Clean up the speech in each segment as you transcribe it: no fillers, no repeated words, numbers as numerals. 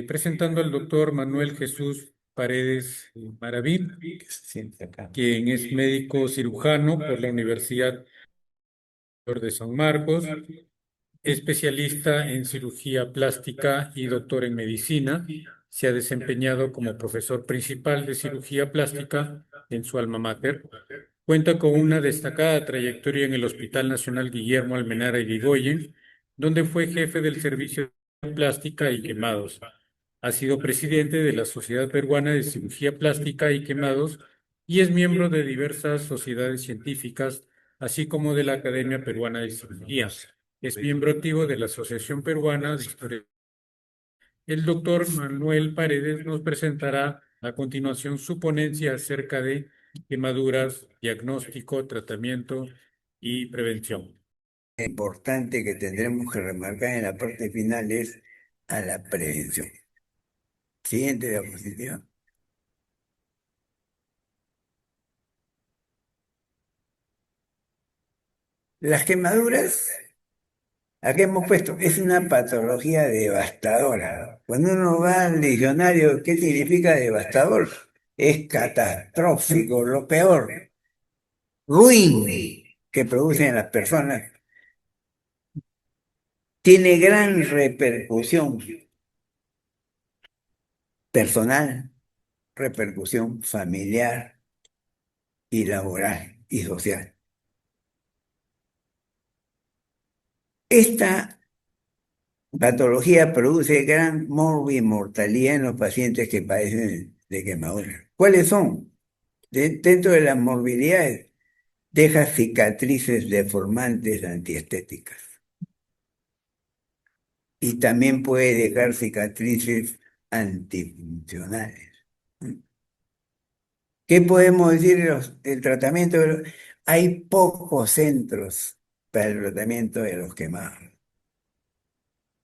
presentando al doctor Manuel Jesús Paredes Maravín, Que se siente acá. quien es médico cirujano por la Universidad de San Marcos, especialista en cirugía plástica y doctor en medicina. Se ha desempeñado como profesor principal de cirugía plástica en su alma mater. Cuenta con una destacada trayectoria en el Hospital Nacional Guillermo Almenara Irigoyen, donde fue jefe del servicio de plástica y quemados. Ha sido presidente de la Sociedad Peruana de Cirugía Plástica y Quemados y es miembro de diversas sociedades científicas, así como de la Academia Peruana de Cirugía. Es miembro activo de la Asociación Peruana de Historia. El doctor Manuel Paredes nos presentará a continuación su ponencia acerca de quemaduras, diagnóstico, tratamiento y prevención. Importante que tendremos que remarcar en la parte final es a la prevención. Siguiente diapositiva. Las quemaduras, aquí hemos puesto, es una patología devastadora. Cuando uno va al diccionario, ¿qué significa devastador? Es catastrófico, lo peor, ruin que producen las personas. Tiene gran repercusión personal, repercusión familiar y laboral y social. Esta patología produce gran morbimortalidad en los pacientes que padecen de quemaduras. ¿Cuáles son? Dentro de las morbilidades, deja cicatrices deformantes antiestéticas y también puede dejar cicatrices antifuncionales. ¿Qué podemos decir del tratamiento? Hay pocos centros para el tratamiento de los quemados.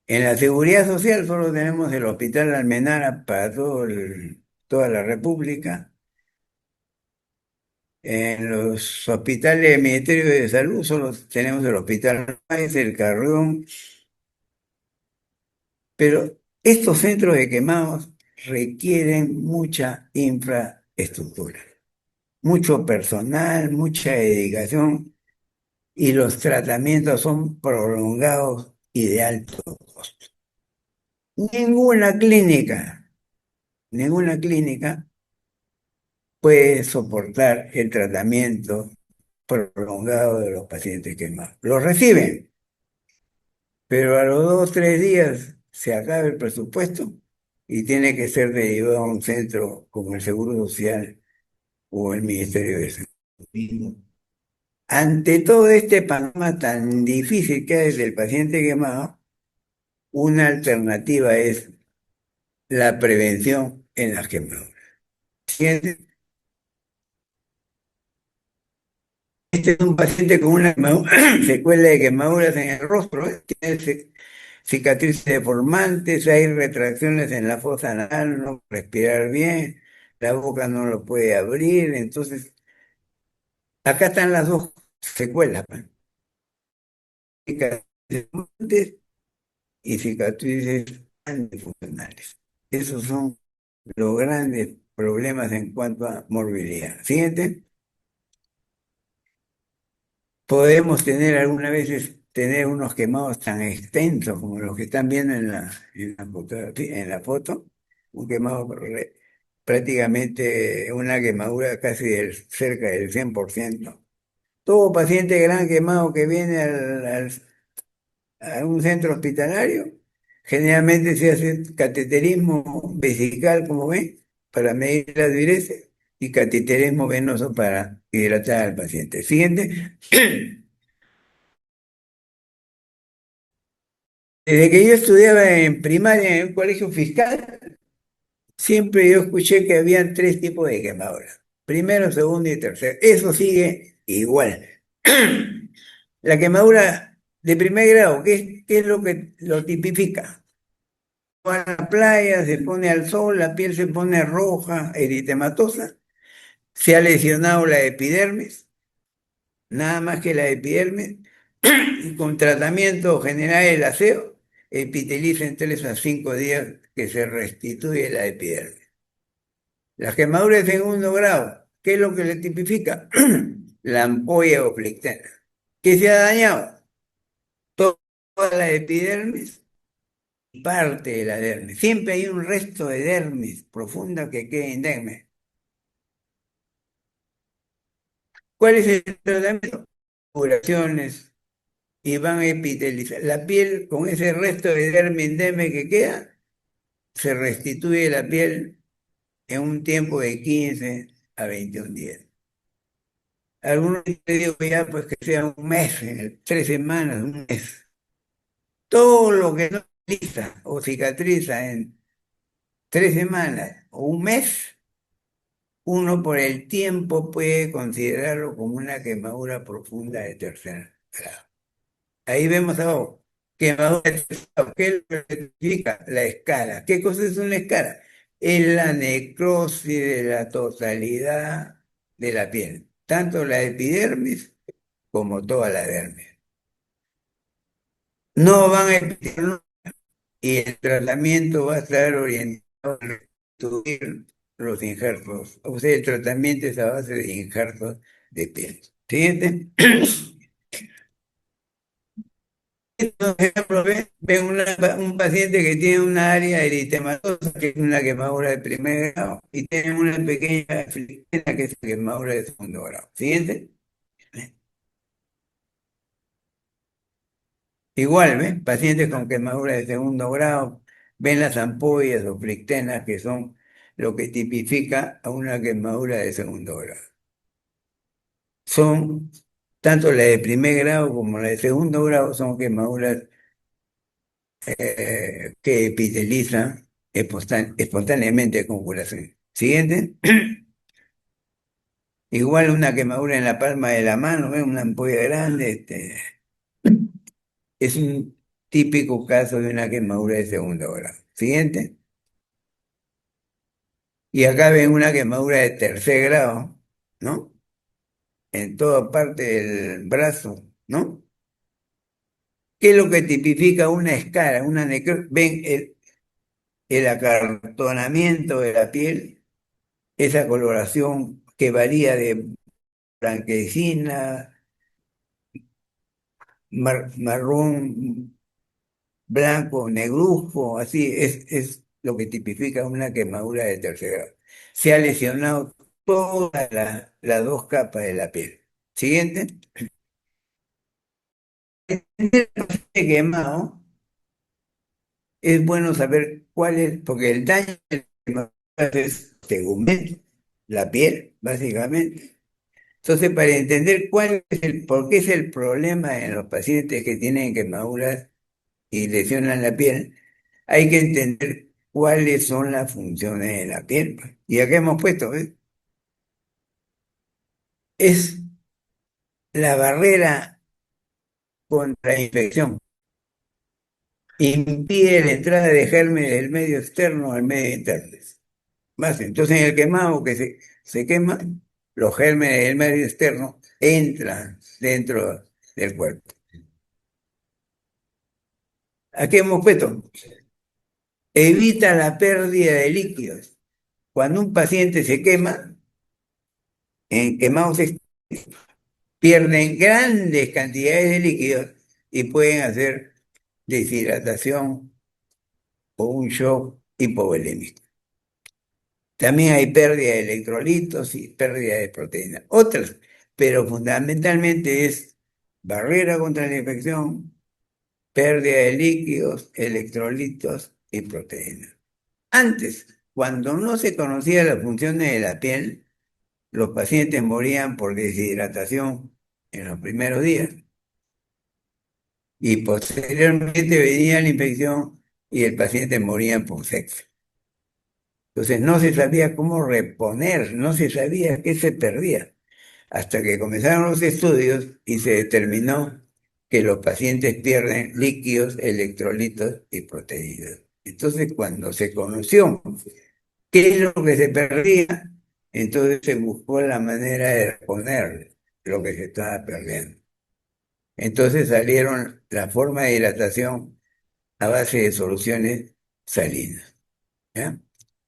En la seguridad social solo tenemos el Hospital Almenara para toda la República. En los hospitales del Ministerio de Salud solo tenemos el Hospital Maíz, el Carrión, pero estos centros de quemados requieren mucha infraestructura, mucho personal, mucha dedicación y los tratamientos son prolongados y de alto costo. Ninguna clínica, ninguna clínica puede soportar el tratamiento prolongado de los pacientes quemados. Lo reciben, pero a los 2 o 3 días se acaba el presupuesto y tiene que ser derivado a un centro como el Seguro Social o el Ministerio de Salud. Ante todo este panorama tan difícil que hay del paciente quemado, una alternativa es la prevención en las quemaduras. Este es un paciente con una secuela de quemaduras en el rostro, ¿eh? Tiene cicatrices deformantes, hay retracciones en la fosa nasal, no puede respirar bien, la boca no lo puede abrir, entonces acá están las dos secuelas, pues. Cicatrices deformantes y cicatrices antifuncionales. Esos son los grandes problemas en cuanto a morbilidad. Siguiente. Podemos tener algunas veces tener unos quemados tan extensos como los que están viendo en la foto, un quemado prácticamente una quemadura casi cerca del 100%. Todo paciente gran quemado que viene a un centro hospitalario, generalmente se hace cateterismo vesical, como ven, para medir la diuresis, y cateterismo venoso para hidratar al paciente. Siguiente. Desde que yo estudiaba en primaria en un colegio fiscal, siempre yo escuché que habían 3 tipos de quemaduras. Primero, segundo y tercero. Eso sigue igual. La quemadura de primer grado, ¿qué es lo que lo tipifica? Va a la playa, se pone al sol, la piel se pone roja, eritematosa, se ha lesionado la epidermis, nada más que la epidermis, y con tratamiento general el aseo, epiteliza en 3 a 5 días que se restituye la epidermis. La quemadura de segundo grado, ¿qué es lo que le tipifica? La ampolla o flictena. ¿Qué se ha dañado? Toda la epidermis y parte de la dermis. Siempre hay un resto de dermis profunda que queda indemne. ¿Cuál es el tratamiento? Curaciones y van a epitelizar. La piel, con ese resto de dermis indemne que queda, se restituye la piel en un tiempo de 15 a 21 días. Algunos te digo ya pues que sea un mes, 3 semanas, un mes. Todo lo que no cicatriza o cicatriza en 3 semanas o un mes, uno por el tiempo puede considerarlo como una quemadura profunda de tercer grado. Ahí vemos abajo, quemadura de tercer grado. ¿Qué es lo que significa? La escara. ¿Qué cosa es una escara? Es la necrosis de la totalidad de la piel, tanto la epidermis como toda la dermis. No van a evitar y el tratamiento va a estar orientado a restituir los injertos. O sea, el tratamiento es a base de injertos de piel. Siguiente. Por ejemplo, ven un paciente que tiene una área eritematosa, que es una quemadura de primer grado, y tiene una pequeña flictena, que es la quemadura de segundo grado. Siguiente. Igual, ¿ven? Pacientes con quemadura de segundo grado, ven las ampollas o flictenas que son lo que tipifica a una quemadura de segundo grado. Son, tanto la de primer grado como la de segundo grado, son quemaduras que epitelizan espontáneamente con curación. Siguiente. Igual una quemadura en la palma de la mano, ¿ven? Una ampolla grande, es un típico caso de una quemadura de segundo grado. Siguiente. Y acá ven una quemadura de tercer grado, ¿no? En toda parte del brazo, ¿no? ¿Qué es lo que tipifica una escara, una necrosis? Ven el acartonamiento de la piel, esa coloración que varía de blanquecina, marrón, blanco, negruzco, así es lo que tipifica una quemadura de tercer grado. Se ha lesionado todas las dos capas de la piel. Siguiente. El paciente quemado, es bueno saber cuál es, porque el daño del quemado es tegumento, la piel, básicamente. Entonces, para entender por qué es el problema en los pacientes que tienen quemaduras y lesionan la piel, hay que entender cuáles son las funciones de la piel, pues. Y acá hemos puesto, ¿ves? Es la barrera contra la infección. Impide la entrada de gérmenes del medio externo al medio interno. Más, entonces en el quemado que se quema, los gérmenes del medio externo entran dentro del cuerpo. Aquí hemos puesto, evita la pérdida de líquidos. Cuando un paciente se quema, en quemados pierden grandes cantidades de líquidos y pueden hacer deshidratación o un shock hipovolémico. También hay pérdida de electrolitos y pérdida de proteínas. Otras, pero fundamentalmente es barrera contra la infección, pérdida de líquidos, electrolitos y proteínas. Antes, cuando no se conocían las funciones de la piel, los pacientes morían por deshidratación en los primeros días y posteriormente venía la infección y el paciente moría por sexo. Entonces no se sabía cómo reponer, no se sabía qué se perdía, hasta que comenzaron los estudios y se determinó que los pacientes pierden líquidos, electrolitos y proteínas. Entonces, cuando se conoció qué es lo que se perdía, entonces se buscó la manera de reponer lo que se estaba perdiendo. Entonces salieron la forma de hidratación a base de soluciones salinas. ¿Ya?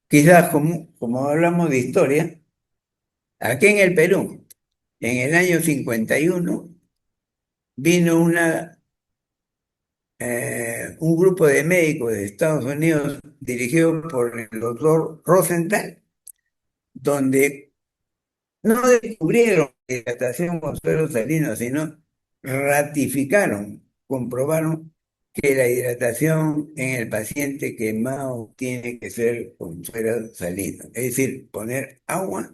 Quizás como hablamos de historia, aquí en el Perú, en el año 51, vino un grupo de médicos de Estados Unidos dirigido por el doctor Rosenthal, donde no descubrieron la hidratación con suero salino, sino ratificaron, comprobaron que la hidratación en el paciente quemado tiene que ser con suero salino, es decir, poner agua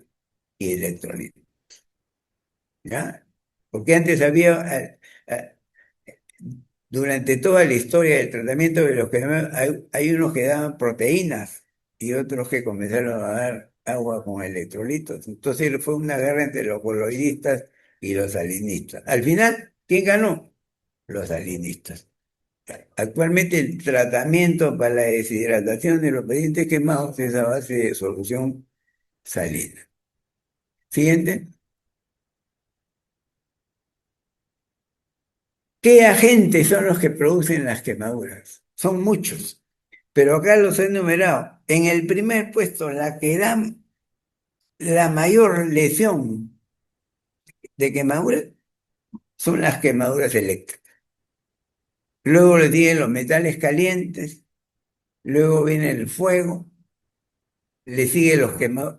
y electrolitos, ¿ya? Porque antes eh, durante toda la historia del tratamiento de los quemados, hay unos que daban proteínas y otros que comenzaron a dar agua con electrolitos. Entonces fue una guerra entre los coloidistas y los salinistas. Al final, ¿quién ganó? Los salinistas. Actualmente el tratamiento para la deshidratación de los pacientes quemados es a base de solución salina. Siguiente. ¿Qué agentes son los que producen las quemaduras? Son muchos, pero acá los he enumerado. En el primer puesto, la que da la mayor lesión de quemaduras son las quemaduras eléctricas. Luego le siguen los metales calientes, luego viene el fuego, le siguen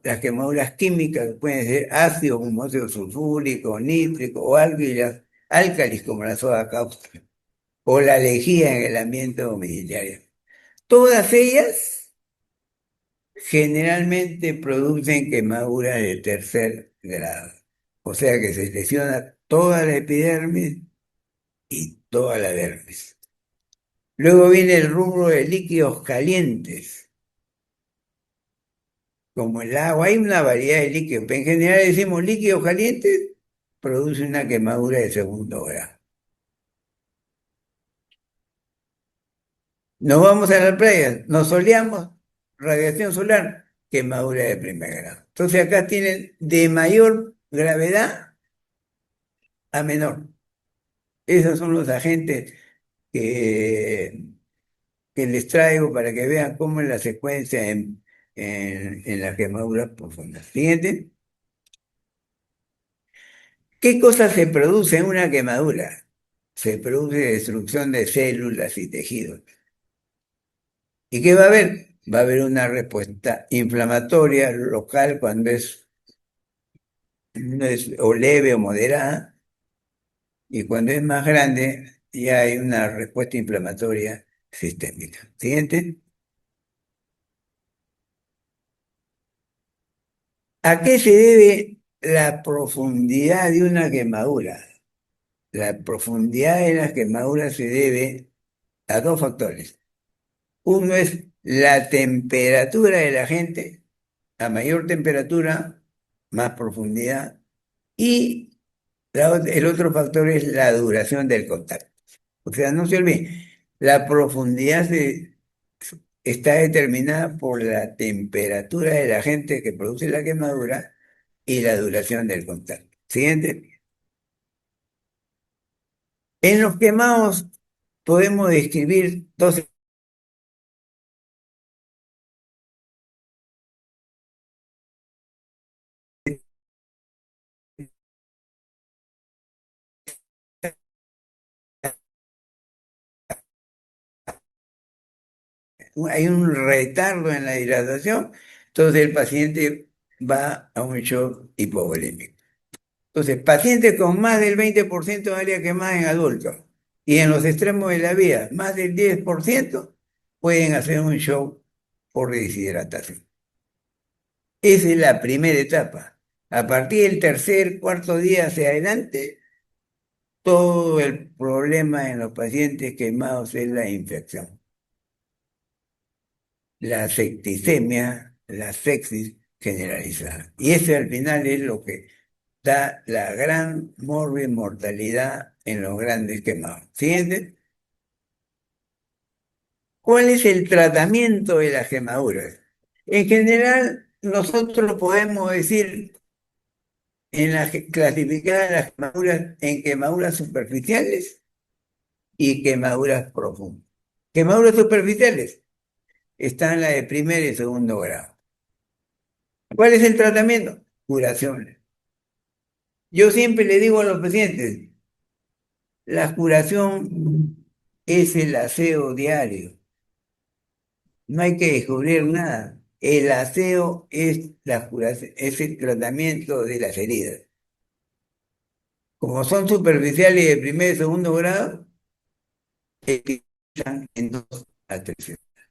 las quemaduras químicas, que pueden ser ácido como ácido sulfúrico, nítrico o álcalis como la soda cáustica, o la lejía en el ambiente domiciliario. Todas ellas generalmente producen quemaduras de tercer grado. O sea que se lesiona toda la epidermis y toda la dermis. Luego viene el rubro de líquidos calientes, como el agua. Hay una variedad de líquidos, pero en general decimos líquidos calientes, produce una quemadura de segundo grado. Nos vamos a la playa, nos soleamos, radiación solar, quemadura de primer grado. Entonces acá tienen de mayor gravedad a menor. Esos son los agentes que, que les traigo para que vean cómo es la secuencia en las quemaduras profundas. Siguiente. ¿Qué cosa se produce en una quemadura? Se produce destrucción de células y tejidos. ¿Y qué va a haber? Va a haber una respuesta inflamatoria local cuando no es o leve o moderada, y cuando es más grande ya hay una respuesta inflamatoria sistémica. Siguiente. ¿A qué se debe la profundidad de una quemadura? La profundidad de las quemaduras se debe a dos factores. Uno es la temperatura de la gente, a mayor temperatura, más profundidad, y el otro factor es la duración del contacto. O sea, no se olviden, la profundidad está determinada por la temperatura de la gente que produce la quemadura y la duración del contacto. Siguiente. En los quemados podemos describir dos. Hay un retardo en la hidratación, entonces el paciente va a un shock hipovolémico. Entonces, pacientes con más del 20% de área quemada en adultos y en los extremos de la vía, más del 10%, pueden hacer un shock por deshidratación. Esa es la primera etapa. A partir del tercer, cuarto día hacia adelante, todo el problema en los pacientes quemados es la infección, la septicemia, la sepsis generalizada. Y ese al final es lo que da la gran mortalidad en los grandes quemados. Siguiente. ¿Cuál es el tratamiento de las quemaduras? En general, nosotros podemos decir clasificar las quemaduras en quemaduras superficiales y quemaduras profundas. Quemaduras superficiales están las de primer y segundo grado. ¿Cuál es el tratamiento? Curación. Yo siempre le digo a los pacientes, la curación es el aseo diario. No hay que descubrir nada. El aseo es la curación, es el tratamiento de las heridas. Como son superficiales de primer y segundo grado, empiezan en 2 a 3 semanas.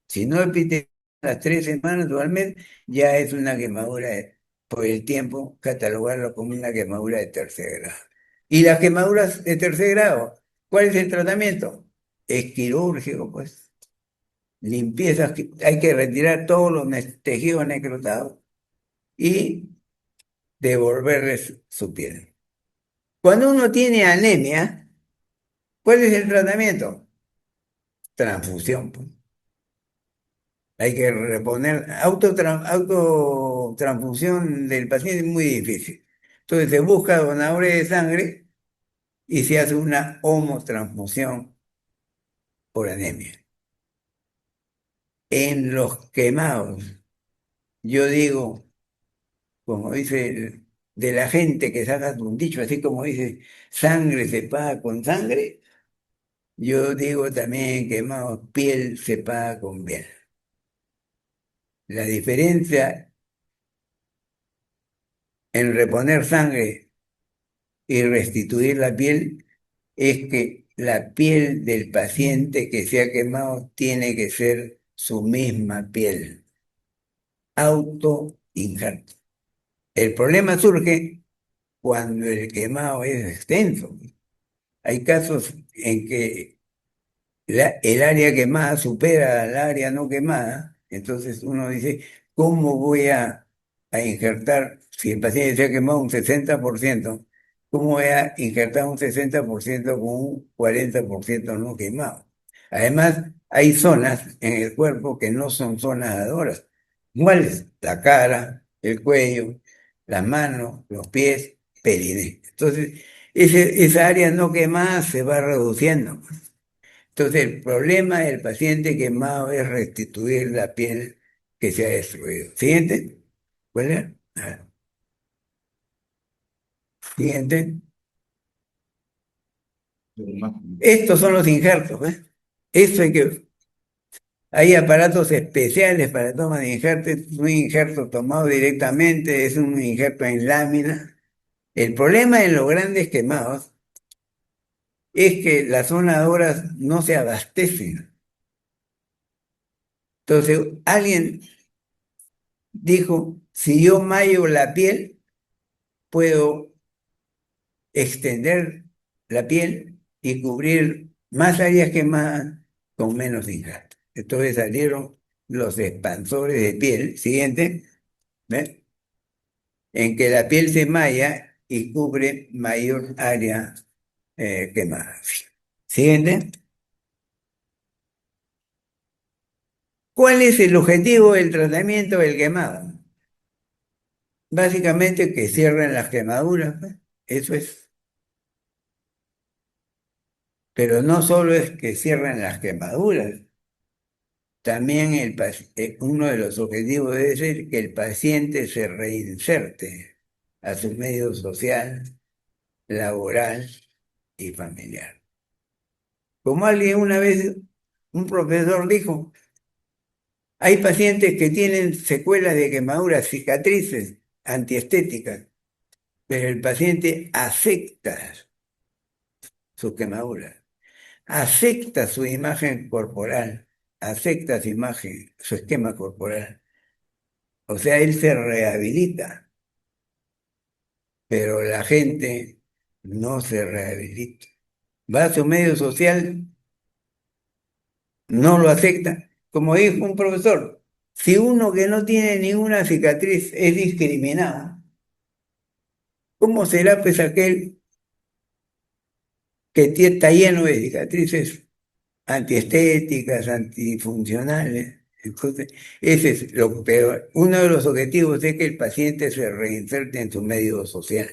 Si no empiezan a las 3 semanas o al mes, ya es una quemadura por el tiempo, catalogarlo como una quemadura de tercer grado. Y las quemaduras de tercer grado, ¿cuál es el tratamiento? Es quirúrgico, pues. Limpieza, hay que retirar todos los tejidos necrotados y devolverles su piel. Cuando uno tiene anemia, ¿cuál es el tratamiento? Transfusión, pues. Hay que reponer, autotransfusión del paciente es muy difícil. Entonces se busca donadores de sangre y se hace una homotransfusión por anemia. En los quemados, yo digo, como dice de la gente que saca un dicho, así como dice, sangre se paga con sangre, yo digo también quemados, piel se paga con piel. La diferencia en reponer sangre y restituir la piel es que la piel del paciente que se ha quemado tiene que ser su misma piel, autoinjerto. El problema surge cuando el quemado es extenso. Hay casos en que el área quemada supera al área no quemada, entonces uno dice, ¿cómo voy a injertar, si el paciente se ha quemado un 60%, cómo voy a injertar un 60% con un 40% no quemado? Además, hay zonas en el cuerpo que no son zonas dadoras. ¿Cuáles? La cara, el cuello, las manos, los pies, periné. Entonces, esa área no quemada se va reduciendo. Entonces, el problema del paciente quemado es restituir la piel que se ha destruido. ¿Siguiente? ¿Cuál era? Siguiente. Estos son los injertos, ¿ves? Esto hay aparatos especiales para toma de injertos. Es un injerto tomado directamente, es un injerto en lámina. El problema en los grandes quemados es que las donadoras no se abastecen. Entonces, alguien dijo, si yo mayo la piel, puedo extender la piel y cubrir más áreas quemadas con menos injerto. Entonces salieron los expansores de piel, siguiente, ¿ves? En que la piel se malla y cubre mayor área quemada. Siguiente. ¿Cuál es el objetivo del tratamiento del quemado? Básicamente que cierren las quemaduras, pues. Eso es. Pero no solo es que cierren las quemaduras, también uno de los objetivos debe ser que el paciente se reinserte a su medio social, laboral y familiar. Como alguien una vez, un profesor dijo, hay pacientes que tienen secuelas de quemaduras, cicatrices antiestéticas, pero el paciente acepta su quemadura, acepta su imagen corporal, acepta su imagen, su esquema corporal. O sea, él se rehabilita, pero la gente no se rehabilita. Va a su medio social, no lo acepta. Como dijo un profesor, si uno que no tiene ninguna cicatriz es discriminado, ¿cómo será pues aquel que está lleno de cicatrices antiestéticas, antifuncionales? Entonces, ese es lo peor. Uno de los objetivos es que el paciente se reinserte en su medio social,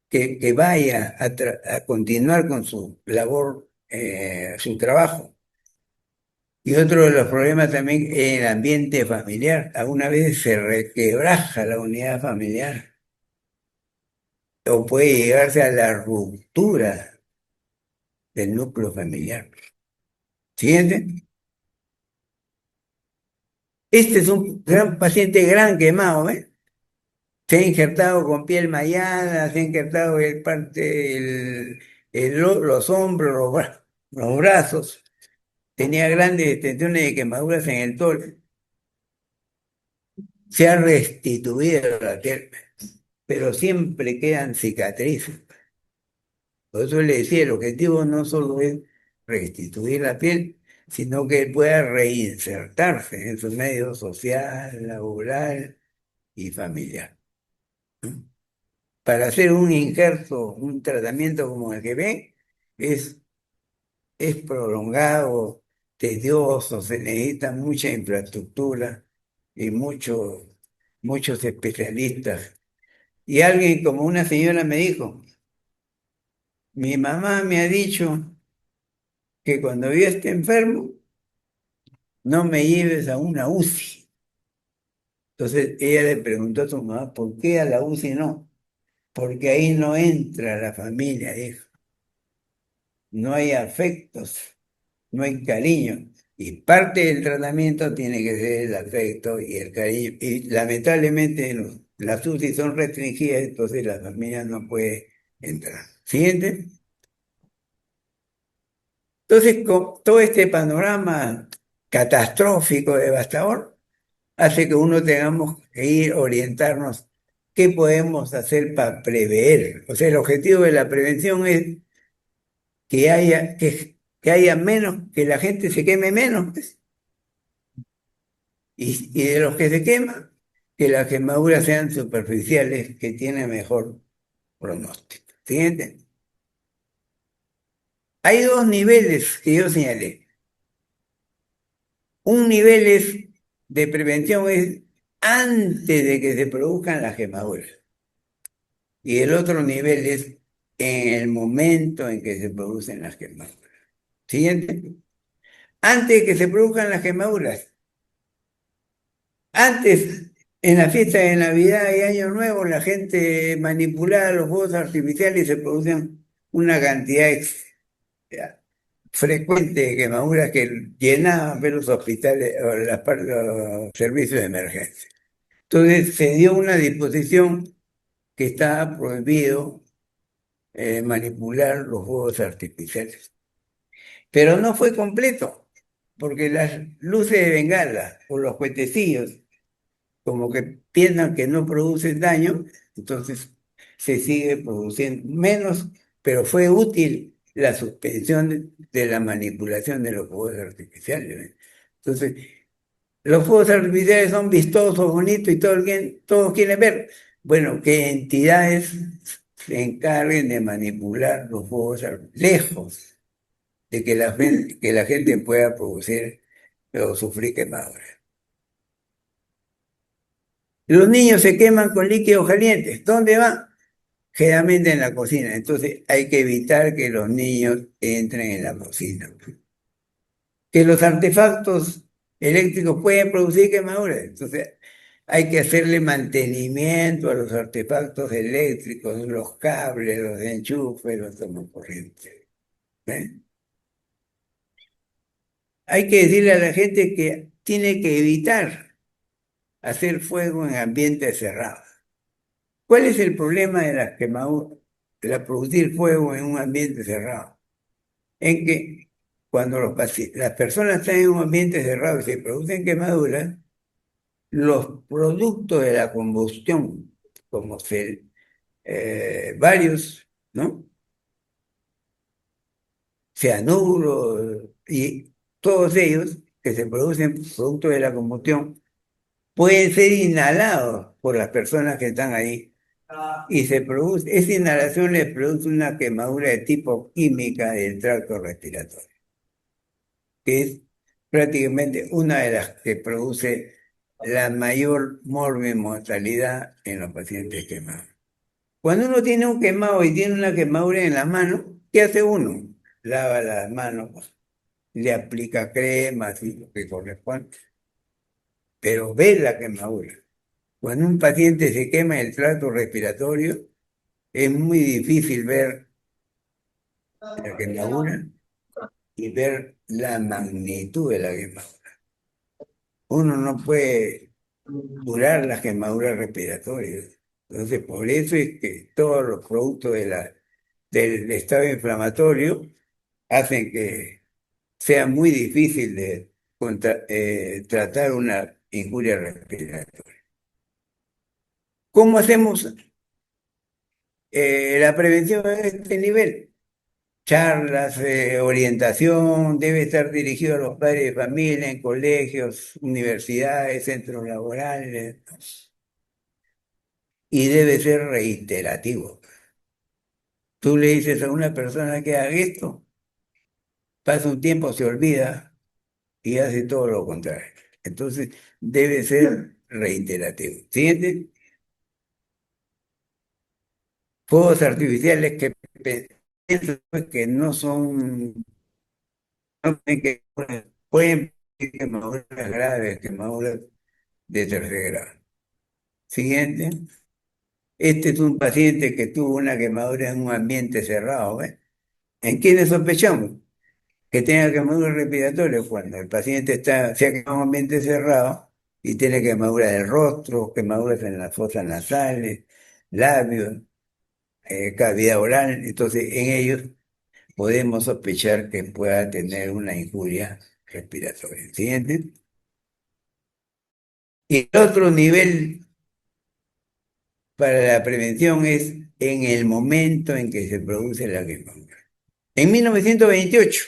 que vaya a continuar con su labor su trabajo. Y otro de los problemas también es el ambiente familiar. Algunas veces se requebraja la unidad familiar o puede llegarse a la ruptura del núcleo familiar. ¿Siguiente? Este es un gran paciente gran quemado, ¿eh? Se ha injertado con piel mallada, se ha injertado el parte, los hombros, los brazos. Tenía grandes extensiones de quemaduras en el tórax. Se ha restituido la piel, pero siempre quedan cicatrices. Por eso le decía, el objetivo no solo es restituir la piel, sino que él pueda reinsertarse en su medio social, laboral y familiar. Para hacer un injerto, un tratamiento como el que ve, es, es prolongado, tedioso, se necesita mucha infraestructura y muchos especialistas. Y alguien como una señora me dijo, mi mamá me ha dicho que cuando yo esté enfermo, no me lleves a una UCI. Entonces ella le preguntó a su mamá, ¿por qué a la UCI no? Porque ahí no entra la familia, dijo. No hay afectos, no hay cariño. Y parte del tratamiento tiene que ser el afecto y el cariño. Y lamentablemente las UCI son restringidas, entonces la familia no puede entrar. ¿Siguiente? Entonces, con todo este panorama catastrófico, devastador, hace que uno tengamos que ir orientarnos qué podemos hacer para prever. O sea, el objetivo de la prevención es que haya menos, que la gente se queme menos, pues. Y de los que se queman, que las quemaduras sean superficiales, que tienen mejor pronóstico. Siguiente. Hay dos niveles que yo señalé. Un nivel de prevención es antes de que se produzcan las quemaduras. Y el otro nivel es en el momento en que se producen las quemaduras. Siguiente. Antes de que se produzcan las quemaduras. Antes, en la fiesta de Navidad y Año Nuevo, la gente manipulaba los fuegos artificiales y se producían una cantidad frecuente de quemaduras que llenaban pues, los hospitales o los servicios de emergencia. Entonces se dio una disposición que estaba prohibido manipular los fuegos artificiales. Pero no fue completo, porque las luces de bengala o los cuetecillos, como que piensan que no producen daño, entonces se sigue produciendo menos, pero fue útil la suspensión de la manipulación de los fuegos artificiales. Entonces, los fuegos artificiales son vistosos, bonitos y todos quieren ver. Bueno, que entidades se encarguen de manipular los fuegos lejos de que la gente pueda producir o sufrir quemaduras. Los niños se queman con líquidos calientes. ¿Dónde van? Generalmente en la cocina. Entonces hay que evitar que los niños entren en la cocina. Que los artefactos eléctricos pueden producir quemaduras. Entonces hay que hacerle mantenimiento a los artefactos eléctricos, los cables, los enchufes, los tomacorrientes. ¿Eh? Hay que decirle a la gente que tiene que evitar hacer fuego en ambientes cerrados. ¿Cuál es el problema de las quemaduras, de la producir fuego en un ambiente cerrado? En que cuando las personas están en un ambiente cerrado y se producen quemaduras, los productos de la combustión, como varios, ¿no? Cianuro y todos ellos que se producen producto de la combustión, pueden ser inhalados por las personas que están ahí. Y esa inhalación les produce una quemadura de tipo química del tracto respiratorio, que es prácticamente una de las que produce la mayor mortalidad en los pacientes quemados. Cuando uno tiene un quemado y tiene una quemadura en la mano, ¿qué hace uno? lava las manos, le aplica cremas y lo que corresponde, pero ve la quemadura. Cuando un paciente se quema el tracto respiratorio, es muy difícil ver la quemadura y ver la magnitud de la quemadura. Uno no puede curar las quemaduras respiratorias. Entonces, por eso es que todos los productos del estado inflamatorio hacen que sea muy difícil de tratar una injuria respiratoria. ¿Cómo hacemos la prevención a este nivel? Charlas, orientación, debe estar dirigido a los padres de familia en colegios, universidades, centros laborales, y debe ser reiterativo. Tú le dices a una persona que haga esto, pasa un tiempo, se olvida y hace todo lo contrario. Entonces, debe ser reiterativo. Siguiente, fuegos artificiales que pienso que no son, no que pueden ser quemaduras graves, quemaduras de tercer grado. Siguiente, este es un paciente que tuvo una quemadura en un ambiente cerrado, ¿eh? ¿En quiénes sospechamos? Que tenga quemadura respiratoria cuando el paciente se ha quemado en un ambiente cerrado y tiene quemadura del rostro, quemaduras en las fosas nasales, labios, cavidad oral. Entonces, en ellos podemos sospechar que pueda tener una injuria respiratoria. ¿Siguiente? Y el otro nivel para la prevención es en el momento en que se produce la quemadura. En 1928,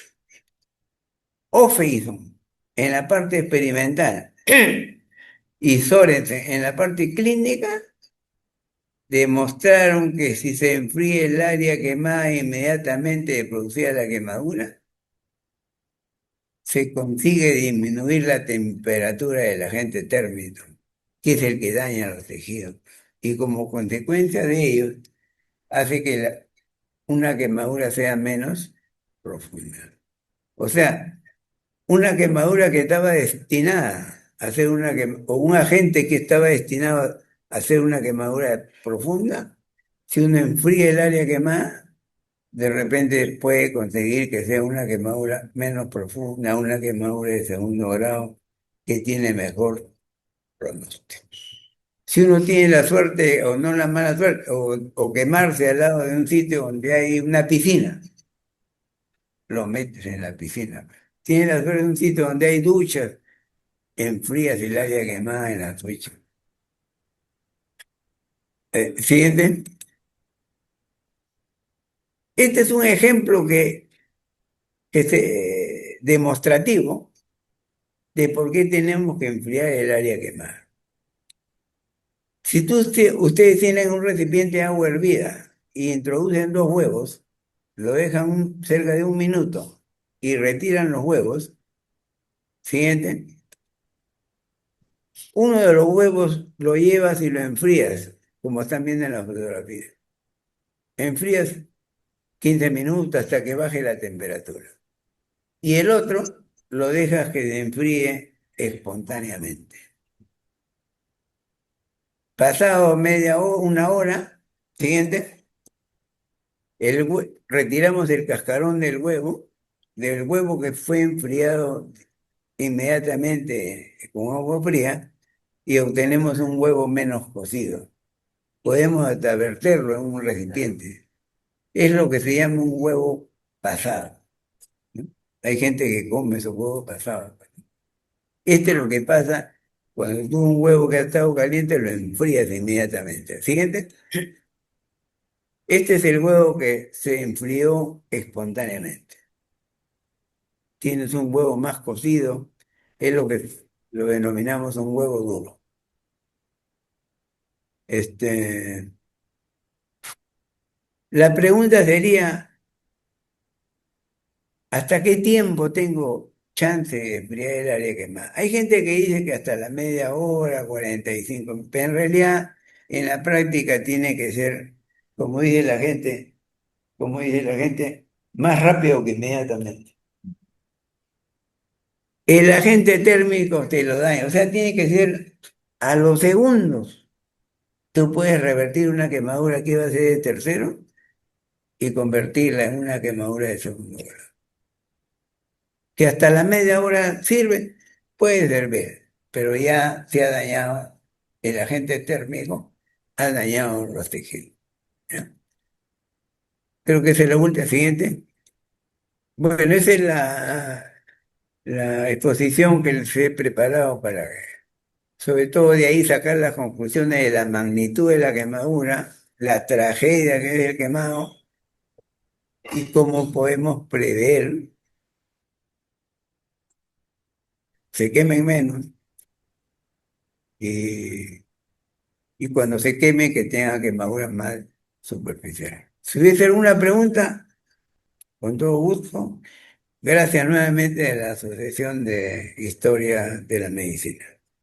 Ophison, en la parte experimental, y Sorensen, en la parte clínica, demostraron que si se enfría el área quemada inmediatamente de producida la quemadura, se consigue disminuir la temperatura del agente térmico, que es el que daña los tejidos. Y como consecuencia de ello, hace que una quemadura sea menos profunda. O sea, una quemadura que estaba destinada a hacer o un agente que estaba destinado a hacer una quemadura profunda, si uno enfría el área quemada, de repente puede conseguir que sea una quemadura menos profunda, una quemadura de segundo grado que tiene mejor pronóstico. Si uno tiene la suerte o no la mala suerte, o quemarse al lado de un sitio donde hay una piscina, lo metes en la piscina. Tiene la suerte de un sitio donde hay duchas, enfrías el área quemada en la ducha. Siguiente. Este es un ejemplo que es demostrativo de por qué tenemos que enfriar el área quemada. Si ustedes tienen un recipiente de agua hervida y introducen dos huevos, lo dejan cerca de un minuto y retiran los huevos, siguiente, uno de los huevos lo llevas y lo enfrías, como están viendo en la fotografía. Enfrías 15 minutos hasta que baje la temperatura. Y el otro lo dejas que se enfríe espontáneamente. Pasado media hora, una hora, siguiente, retiramos el cascarón del huevo que fue enfriado inmediatamente con agua fría y obtenemos un huevo menos cocido. Podemos hasta verterlo en un recipiente. Es lo que se llama un huevo pasado, ¿no? Hay gente que come esos huevos pasados. Este es lo que pasa cuando tú un huevo que ha estado caliente lo enfrías inmediatamente. Siguiente. Este es el huevo que se enfrió espontáneamente. Tienes un huevo más cocido, es lo que lo denominamos un huevo duro. Este, la pregunta sería, ¿hasta qué tiempo tengo chance de enfriar el área quemada? Hay gente que dice que hasta la media hora, 45, pero en realidad en la práctica tiene que ser, como dice la gente, como dice la gente, más rápido que inmediatamente. El agente térmico te lo daña, o sea, tiene que ser a los segundos. Tú puedes revertir una quemadura que iba a ser de tercero y convertirla en una quemadura de segundo grado. Que hasta la media hora sirve, puede servir, pero ya se ha dañado el agente térmico, ha dañado los tejidos. ¿Ya? Creo que esa es la última, siguiente. Bueno, esa es la exposición que les he preparado para, sobre todo de ahí sacar las conclusiones de la magnitud de la quemadura, la tragedia que es el quemado y cómo podemos prever se quemen menos y, y cuando se queme que tenga quemaduras más superficiales. Si hubiese alguna pregunta, con todo gusto. Gracias nuevamente a la Asociación de Historia de la Medicina.